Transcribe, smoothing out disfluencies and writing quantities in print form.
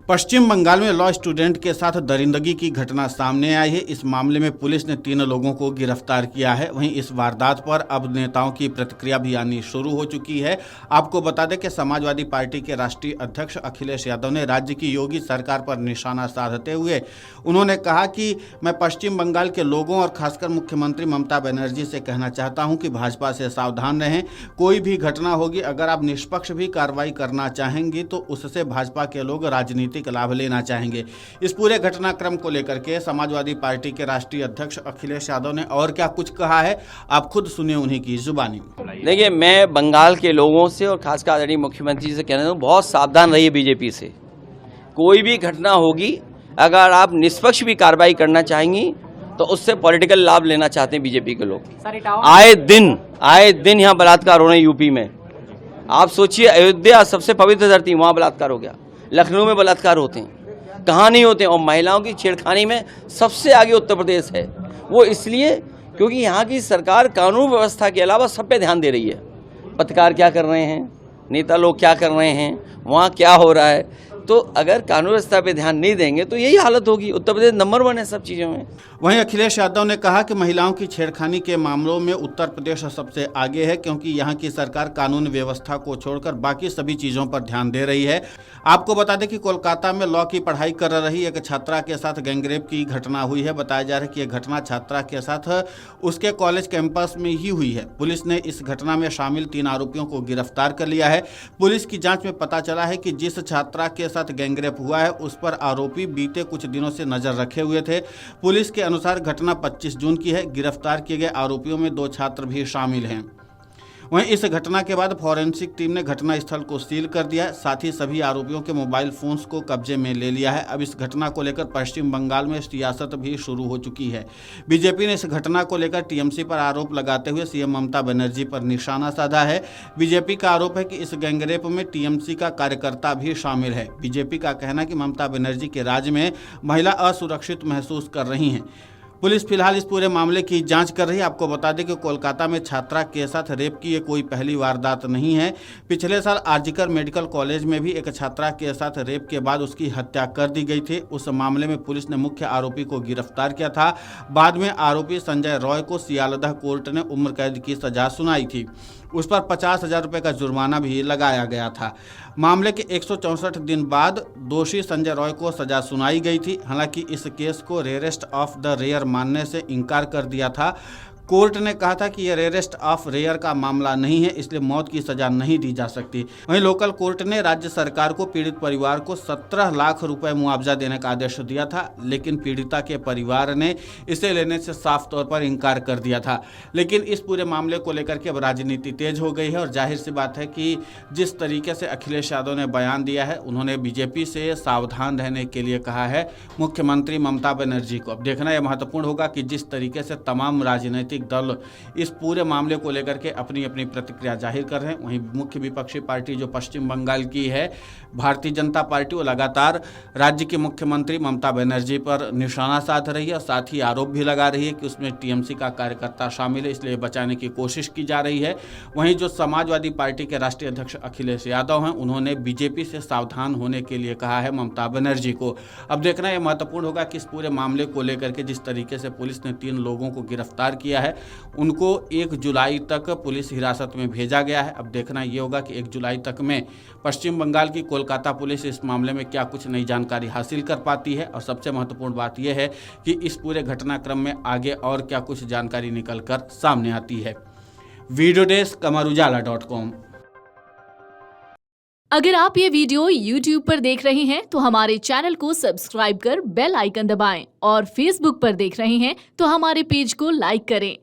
पश्चिम बंगाल में law student के साथ दरिंदगी की घटना सामने आई है। इस मामले में पुलिस ने 3 लोगों को गिरफ्तार किया है। वहीं इस वारदात पर अब नेताओं की प्रतिक्रिया भी आनी शुरू हो चुकी है। आपको बता दें कि समाजवादी पार्टी के राष्ट्रीय अध्यक्ष अखिलेश यादव ने राज्य की योगी सरकार पर निशाना साधते हुए उन्होंने कहा कि मैं पश्चिम बंगाल के लोगों और खासकर मुख्यमंत्री ममता बनर्जी से कहना चाहता हूं कि भाजपा से सावधान रहें। कोई भी घटना होगी, अगर आप निष्पक्ष भी कार्रवाई करना चाहेंगी तो उससे भाजपा के लोग राजनीतिक लाभ लेना चाहेंगे। इस पूरे घटनाक्रम को लेकर के समाजवादी पार्टी के राष्ट्रीय अध्यक्ष अखिलेश यादव ने और क्या कुछ कहा है, आप खुद सुनिए उन्हीं की जुबानी। देखिए, मैं बंगाल के लोगों से और खासकर आदरणीय मुख्यमंत्री से कहना चाहूँ, बहुत सावधान रहिए बीजेपी से। कोई भी घटना होगी, अगर आप निष्पक्ष भी कार्रवाई करना चाहेंगी तो उससे पॉलिटिकल लाभ लेना चाहते हैं बीजेपी के लोग। आए दिन यहाँ बलात्कार हो रहे हैं यूपी में। आप सोचिए, अयोध्या सबसे पवित्र धरती, वहाँ बलात्कार हो गया। लखनऊ में बलात्कार होते हैं, कहाँ नहीं होते हैं। और महिलाओं की छेड़खानी में सबसे आगे उत्तर प्रदेश है। वो इसलिए क्योंकि यहाँ की सरकार कानून व्यवस्था के अलावा सब पे ध्यान दे रही है। पत्रकार क्या कर रहे हैं, नेता लोग क्या कर रहे हैं, वहाँ क्या हो रहा है। तो अगर कानून व्यवस्था पे ध्यान नहीं देंगे तो यही हालत होगी। उत्तर प्रदेश नंबर 1 है सब चीज़ों में। वहीं अखिलेश यादव ने कहा कि महिलाओं की छेड़खानी के मामलों में उत्तर प्रदेश सबसे आगे है, क्योंकि यहाँ की सरकार कानून व्यवस्था को छोड़कर बाकी सभी चीज़ों पर ध्यान दे रही है। आपको बता दें कि कोलकाता में लॉ की पढ़ाई कर रही एक छात्रा के साथ गैंगरेप की घटना हुई है। बताया जा रहा है कि यह घटना छात्रा के साथ उसके कॉलेज कैंपस में ही हुई है। पुलिस ने इस घटना में शामिल 3 आरोपियों को गिरफ्तार कर लिया है। पुलिस की जाँच में पता चला है कि जिस छात्रा के साथ गैंगरेप हुआ है उस पर आरोपी बीते कुछ दिनों से नजर रखे हुए थे। पुलिस के अनुसार घटना 25 जून की है। गिरफ्तार किए गए आरोपियों में 2 छात्र भी शामिल हैं। वहीं इस घटना के बाद फॉरेंसिक टीम ने घटनास्थल को सील कर दिया है। साथ ही सभी आरोपियों के मोबाइल फोन्स को कब्जे में ले लिया है। अब इस घटना को लेकर पश्चिम बंगाल में सियासत भी शुरू हो चुकी है। बीजेपी ने इस घटना को लेकर टीएमसी पर आरोप लगाते हुए सीएम ममता बनर्जी पर निशाना साधा है। बीजेपी का आरोप है कि इस गैंगरेप में टीएमसी का कार्यकर्ता भी शामिल है। बीजेपी का कहना है कि ममता बनर्जी के राज में महिला असुरक्षित महसूस कर रही हैं। पुलिस फिलहाल इस पूरे मामले की जांच कर रही है। आपको बता दें कि कोलकाता में छात्रा के साथ रेप की ये कोई पहली वारदात नहीं है। पिछले साल आरजीकर मेडिकल कॉलेज में भी एक छात्रा के साथ रेप के बाद उसकी हत्या कर दी गई थी। उस मामले में पुलिस ने मुख्य आरोपी को गिरफ्तार किया था। बाद में आरोपी संजय रॉय को सियालदह कोर्ट ने उम्र कैद की सजा सुनाई थी। उस पर 50,000 रुपये का जुर्माना भी लगाया गया था। मामले के 164 दिन बाद दोषी संजय रॉय को सजा सुनाई गई थी। हालांकि इस केस को रेयरेस्ट ऑफ द रेयर मानने से इनकार कर दिया था। कोर्ट ने कहा था कि यह रेयरेस्ट ऑफ रेयर का मामला नहीं है, इसलिए मौत की सजा नहीं दी जा सकती। वहीं लोकल कोर्ट ने राज्य सरकार को पीड़ित परिवार को 17 लाख रुपए मुआवजा देने का आदेश दिया था, लेकिन पीड़िता के परिवार ने इसे लेने से साफ तौर पर इनकार कर दिया था। लेकिन इस पूरे मामले को लेकर के अब राजनीति तेज हो गई है और जाहिर सी बात है कि जिस तरीके से अखिलेश यादव ने बयान दिया है, उन्होंने बीजेपी से सावधान रहने के लिए कहा है मुख्यमंत्री ममता बनर्जी को। अब देखना यह महत्वपूर्ण होगा कि जिस तरीके से तमाम राजनीतिक दल इस पूरे मामले को लेकर के अपनी अपनी प्रतिक्रिया जाहिर कर रहे हैं। वहीं मुख्य विपक्षी पार्टी जो पश्चिम बंगाल की है भारतीय जनता पार्टी, वो लगातार राज्य के मुख्यमंत्री ममता बनर्जी पर निशाना साध रही है। साथ ही आरोप भी लगा रही है कि उसमें टीएमसी का कार्यकर्ता शामिल है, इसलिए बचाने की कोशिश की जा रही है। वहीं जो समाजवादी पार्टी के राष्ट्रीय अध्यक्ष अखिलेश यादव हैं, उन्होंने बीजेपी से सावधान होने के लिए कहा है ममता बनर्जी को। अब देखना यह महत्वपूर्ण होगा कि इस पूरे मामले को लेकर के जिस तरीके से पुलिस ने 3 लोगों को गिरफ्तार किया है, उनको 1 जुलाई तक पुलिस हिरासत में भेजा गया है। अब देखना यह होगा कि 1 जुलाई तक में पश्चिम बंगाल की कोलकाता पुलिस इस मामले में क्या कुछ नई जानकारी हासिल कर पाती है। और सबसे महत्वपूर्ण बात यह है कि इस पूरे घटनाक्रम में आगे और क्या कुछ जानकारी निकलकर सामने आती है। Video desk amarujala.com। अगर आप ये वीडियो YouTube पर देख रहे हैं तो हमारे चैनल को सब्सक्राइब कर बेल आइकन दबाएं और Facebook पर देख रहे हैं तो हमारे पेज को लाइक करें।